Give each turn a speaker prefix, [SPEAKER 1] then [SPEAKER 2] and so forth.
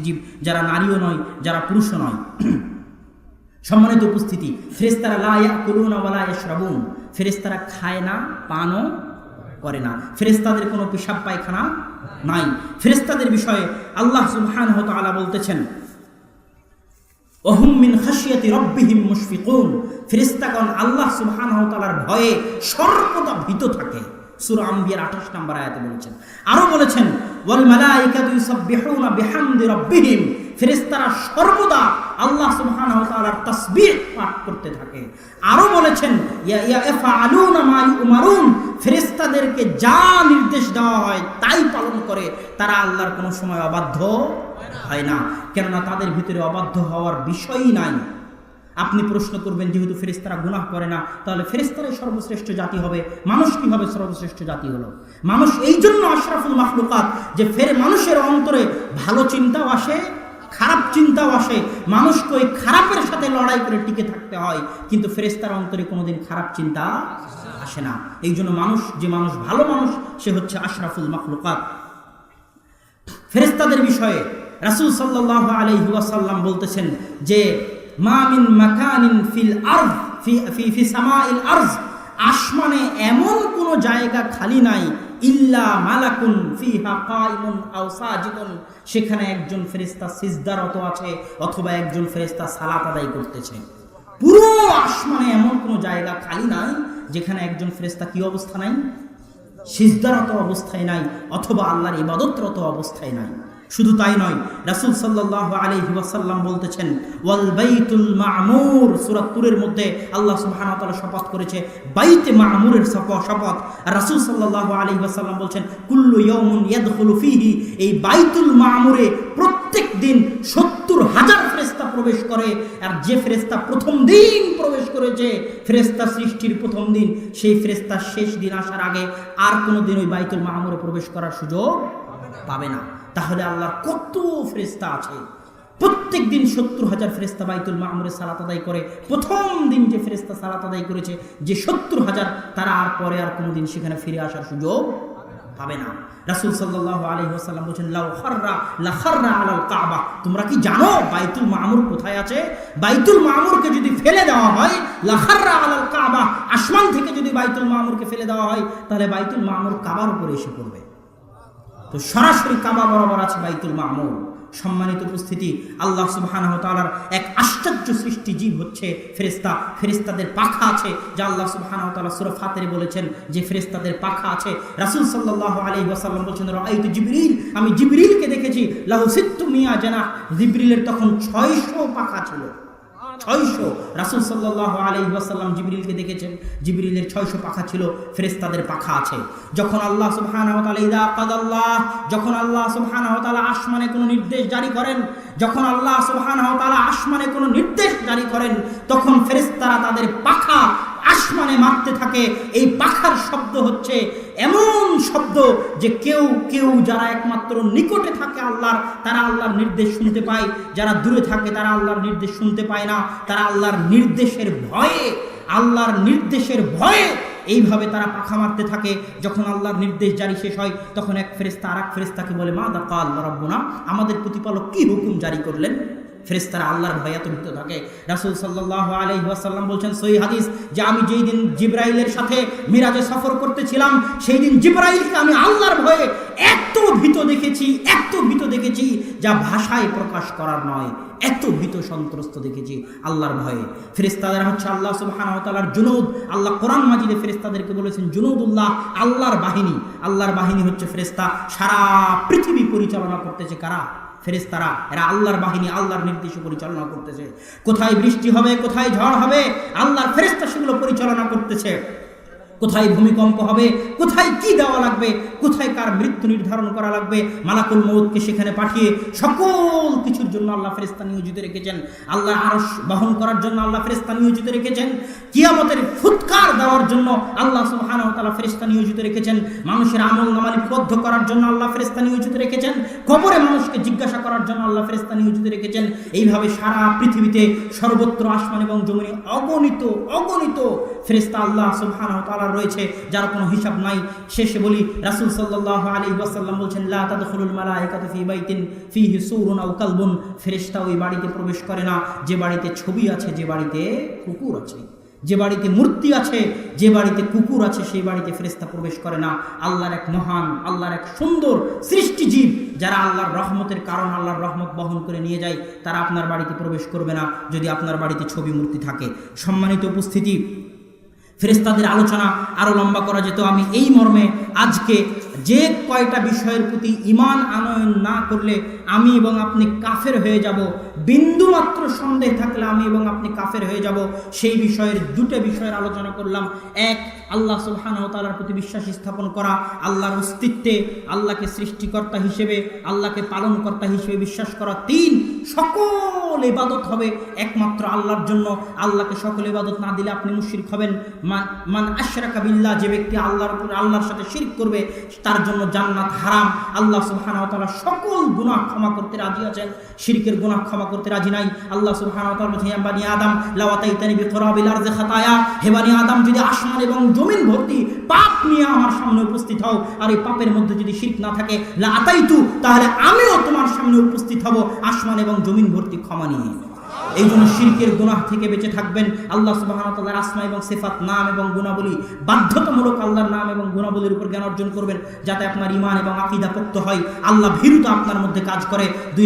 [SPEAKER 1] জীব, যারা নারীও নয়, যারা পুরুষও নয়। সম্মানিত উপস্থিতি, ফেরেশতারা লা ইয়াকুলুনা ওয়া লা ইয়াশরাবুন, ফেরেশতারা খায় না, পানও করে না। ফেরেশতাদের কোনো পেশাব পায়খানা নাই। ফেরেশতাদের বিষয়ে আল্লাহ সুবহানাহু ওয়া তাআলা বলতেছেন, ওহুম মিন খাশিয়াতি রাব্বিহিম মুশফিকুন, ফেরেশতাগণ আল্লাহ সুবহানাহু ওয়া তাআলার ভয়ে সর্বদা ভীত থাকে। সূরা আম্বিয়ার 28 নম্বর আয়াতে বলেছেন। আরো বলেছেন, ওয়াল মালাইকাতু ইউসাব্বিহুনা বিহামদি রাব্বিহিম, ফেরেশতারা সর্বদা আল্লাহ সুবহানাহু ওয়া তাআলার তাসবিহ পাঠ করতে থাকে। আরো বলেছেন, ইয়াফআলুনা মা ইউমারুন, ফেরেশতাদেরকে যা নির্দেশ দেওয়া হয় তাই পালন করে, তারা আল্লাহর কোনো সময় অবাধ্য হয় না, কেননা তাদের ভিতরে অবাধ্য হওয়ার বিষয়ই নাই। আপনি প্রশ্ন করবেন, যেহেতু ফেরেশতারা গুনাহ করে না, তাহলে ফেরেশতারাই সর্বশ্রেষ্ঠ জাতি হবে, মানুষ কিভাবে সর্বশ্রেষ্ঠ জাতি হলো? মানুষ এই জন্য আশরাফুল মাখলুকাত যে মানুষের অন্তরে ভালো চিন্তাও আসে, খারাপ চিন্তাও আসে, মানুষকে ওই খারাপের সাথে লড়াই করে টিকে থাকতে হয়, কিন্তু ফেরেশতার অন্তরে কোনোদিন খারাপ চিন্তা আসে না। এই জন্য মানুষ, যে মানুষ ভালো মানুষ, সে হচ্ছে আশরাফুল মাখলুকাত। ফেরেশতাদের বিষয়ে রাসূল সাল্লাল্লাহু আলাইহি ওয়াসাল্লাম বলতেছেন যে মা মিন মাকানিন ফিল আরদ ফি সামাইল আরজ, আসমানে এমন কোনো জায়গা খালি নাই, ইল্লা মালাকুন ফিহা কাইমুন আও সাজিদুন, সেখানে একজন ফেরেশতা সিজদারত আছে অথবা একজন ফেরেশতা সালাত আদায় করতেছে। পুরো আসমানে এমন কোনো জায়গা খালি নাই যেখানে একজন ফেরেশতা কি অবস্থা নাই? সিজদারত অবস্থায় নাই, অথবা আল্লাহর ইবাদতরত অবস্থায় নাই। শুধু তাই নয়, রাসূল সাল্লাল্লাহু আলাইহি ওয়াসাল্লাম বলতেছেন, ওয়াল বাইতুল মা'মুর, সূরা তুরের মধ্যে আল্লাহ সুবহানাহু ওয়া তাআলা শপথ করেছে বাইতে মা'মুরের শপথ। আর রাসূল সাল্লাল্লাহু আলাইহি ওয়াসাল্লাম বলছেন, কুল্লু ইয়াউমিন ইয়াদখুলু ফিহি, এই বাইতুল মা'মুরে প্রত্যেক দিন ৭০,০০০ ফেরেশতা প্রবেশ করে। আর যে ফেরেশতা প্রথম দিন প্রবেশ করেছে, ফেরেশতা সৃষ্টির প্রথম দিন, সেই ফেরেশতা শেষ দিন আসার আগে আর কোনোদিন ওই বাইতুল মা'মুরে প্রবেশ করার সুযোগ পাবে না। তাহলে আল্লাহর কত ফেরেশতা আছে, প্রত্যেক দিন ৭০,০০০ ফেরেশতা বাইতুল মা'মুরে সালাত আদায় করে। প্রথম দিন যে ফেরেশতা সালাত আদায় করেছে, যে ৭০,০০০, তারা আর পরে আর কোনোদিন সেখানে ফিরে আসার সুযোগ পাবে না। রাসূল সাল্লাল্লাহু আলাইহি ওয়াসাল্লাম বলেছেন, লাউ খাররা লা খাররা আলাল কাবা, তোমরা কি জানো বাইতুল মা'মুর কোথায় আছে? বাইতুল মা'মুরকে যদি ফেলে দেওয়া হয়, লা খাররা আলাল কাবা, আসমান থেকে যদি বাইতুল মা'মুরকে ফেলে দেওয়া হয়, তাহলে বাইতুল মা'মুর কাবার উপরে এসে পড়বে। তো সরাসরি কাবা বরাবর আছে বাইতুল মা'মুর। সম্মানিত উপস্থিতি, আল্লাহ সুবহানাহু ওয়া তাআলার এক আশ্চর্য সৃষ্টি জীব হচ্ছে ফেরেশতা। ফেরেশতাদের পাখা আছে, যা আল্লাহ সুবহানাহু ওয়া তাআলা সূরা ফাতিরে বলেছেন যে ফেরেশতাদের পাখা আছে। রাসূল সাল্লাল্লাহু আলাইহি ওয়াসাল্লাম বলেছেন, রাআইতু জিবরিল, আমি জিবরিলকে দেখেছি, লাহু সিত্তু মিয়া জানাহ, জিবরিলের তখন ৬০০ পাখা ছিল। ৬০০। রাসূল সাল্লাল্লাহু আলাইহি ওয়াসাল্লাম জিবরিলকে দেখেছেন, জিবরিলের ৬০০ পাখা ছিল, ফেরেশতাদের পাখা আছে। যখন আল্লাহ সুবহানাহু ওয়া তাআলা যখন আল্লাহ সুবহানাহু ওয়া তাআলা আসমানে কোনো নির্দেশ জারি করেন, যখন আল্লাহ সুবহানাহু ওয়া তাআলা আসমানে কোনো নির্দেশ জারি করেন, তখন ফেরেশতারা তাদের পাখা আসমানে মারতে থাকে। এই পাখার শব্দ হচ্ছে এমন শব্দ যে কেউ কেউ যারা একমাত্র নিকটে থাকে আল্লাহর, তারা আল্লাহর নির্দেশ শুনতে পায়, যারা দূরে থাকে তারা আল্লাহর নির্দেশ শুনতে পায় না। তারা আল্লাহর নির্দেশের ভয়ে এইভাবে তারা পাখা মারতে থাকে। যখন আল্লাহর নির্দেশ জারি শেষ হয়, তখন এক ফেরেশতা আর এক ফেরেশতাকে বলে, মাযা ক্বাল রাব্বুনা, আমাদের প্রতিপালক কি হুকুম জারি করলেন? ফেরেশতারা আল্লাহর ভয়ে এতভীত থাকে। রাসূল সাল্লাল্লাহু আলাইহি ওয়াসাল্লাম বলছেন সহিহ হাদিস, যে আমি যেই দিন জিবরাইলের সাথে মিরাজে সফর করতেছিলাম, সেই দিন জিবরাইলকে আমি আল্লাহর ভয়ে এত ভীত দেখেছি যা ভাষায় প্রকাশ করার নয়, এত ভীত সন্ত্রস্ত দেখেছি আল্লাহর ভয়ে। ফেরেশতারা হচ্ছে আল্লাহ সুবহানাহু ওয়া তাআলার জুনুদ। আল্লাহ কোরআন মাজিদে ফেরেশতাদেরকে বলেছেন জুনুদুল্লাহ, আল্লাহর বাহিনী। আল্লাহর বাহিনী হচ্ছে ফেরেশতা। সারা পৃথিবী পরিচালনা করতেছে কারা? ফেরেশতারা। এরা আল্লাহর বাহিনী, আল্লাহর নির্দেশে পরিচালনা করতেছে। কোথায় বৃষ্টি হবে, কোথায় ঝড় হবে, আল্লাহর ফেরেশতা সেগুলো পরিচালনা করতেছে। কোথায় ভূমিকম্প হবে, কোথায় কি দেওয়া লাগবে, কোথায় কার মৃত্যু নির্ধারণ করা লাগবে, মালাকুল মউতকে সেখানে পাঠিয়ে সকল কিছুর জন্য আল্লাহ ফেরেশতা নিয়োজিত রেখেছেন। আল্লাহর আরশ বহন করার জন্য আল্লাহ ফেরেশতা নিয়োজিত রেখেছেন। কিয়ামতের ফুৎকার দেওয়ার জন্য আল্লাহ সুবহানাহু ওয়া তাআলা ফেরেশতা নিয়োজিত রেখেছেন। মানুষের আমলনামা লিপিবদ্ধ করার জন্য আল্লাহ ফেরেশতা নিয়োজিত রেখেছেন। কবরে মানুষকে জিজ্ঞাসা করার জন্য আল্লাহ ফেরেশতা নিয়োজিত রেখেছেন। এইভাবে সারা পৃথিবীতে সর্বত্র আসমান এবং জমিনে অগণিত ফেরেশতা আল্লাহ সুবহানাহু ওয়া তাআলার করার রয়েছে, যার কোনো হিসাব নাই। শেষে বলি, রাসূল সাল্লাল্লাহু আলাইহি ওয়াসাল্লাম বলছেন, লা তাদখুলুল মালায়েকাতু ফি বাইতিন ফিহি সূরুন আও কালবুন, ফেরেশতা ওই বাড়িতে প্রবেশ করে না যে বাড়িতে ছবি আছে, যে বাড়িতে কুকুর আছে, যে বাড়িতে মূর্তি আছে, যে বাড়িতে কুকুর আছে, সেই বাড়িতে ফেরেশতা প্রবেশ করে না। আল্লাহর এক মহান, আল্লাহর এক সুন্দর সৃষ্টিজীব, যারা আল্লাহর রহমতের কারণ, আল্লাহর রহমত বহন করে নিয়ে যায়, তারা আপনার বাড়িতে প্রবেশ করবে না যদি আপনার বাড়িতে ছবি মূর্তি থাকে। সম্মানিত উপস্থিতি, ফেরেশতাদের আলোচনা আরও লম্বা করা যেত। আমি এই মর্মে আজকে যে কয়টা বিষয়ের প্রতি ঈমান আনয়ন না করলে আমি এবং আপনি কাফের হয়ে যাব, বিন্দুমাত্র সন্দেহ থাকলে আমি এবং আপনি কাফের হয়ে যাব, সেই বিষয়ের দুটো বিষয়ের আলোচনা করলাম। এক, আল্লাহ সুবহানাহু ওয়া তাআলার প্রতি বিশ্বাস স্থাপন করা, আল্লাহর অস্তিত্বে, আল্লাহকে সৃষ্টিকর্তা হিসেবে, আল্লাহকে পালনকর্তা হিসেবে বিশ্বাস করা। তিন, সকল ইবাদত হবে একমাত্র আল্লাহর জন্য, আল্লাহকে সকল ইবাদত না দিলে আপনি মুশরিক হবেন। মান আশরাকা বিল্লাহ, যে ব্যক্তি আল্লাহর সাথে শিরক করবে তার জন্য জান্নাত হারাম। আল্লাহ সুবহানাহু ওয়া তাআলা সকল গুনাহ ক্ষমা করতে রাজি আছেন, শিরকের গুনাহ ক্ষমা করতে রাজি নাই। আল্লাহ সুবহানাহু ওয়া তাআলা বলেছেন, ইয়া বানি আদম লা আতাইতানি বিকুরাবিল আরজি খাতায়া, হে বানি আদম, যদি আসমান এবং জমিন ভর্তি পাপ নিয়ে আমার সামনে উপস্থিত হও, আর এই পাপের মধ্যে যদি শিরক না থাকে, লা আতাইতু, তাহলে আমিও তোমার সামনে উপস্থিত হব আসমান এবং জমিন ভর্তি ক্ষমা নিয়ে। এই জন্য শিরকের গুনাহ থেকে বেঁচে থাকবেন। আল্লাহ সুবহানাহু ওয়া তাআলার আসমা এবং সিফাত, নাম এবং গুণাবলী, বাধ্যতামূলক আল্লাহর নাম এবং গুণাবলীর উপর জ্ঞান অর্জন করবেন, যাতে আপনার ঈমান এবং আকীদা পোক্ত হয়, আল্লাহ ভীরুতা আপনার মধ্যে কাজ করে।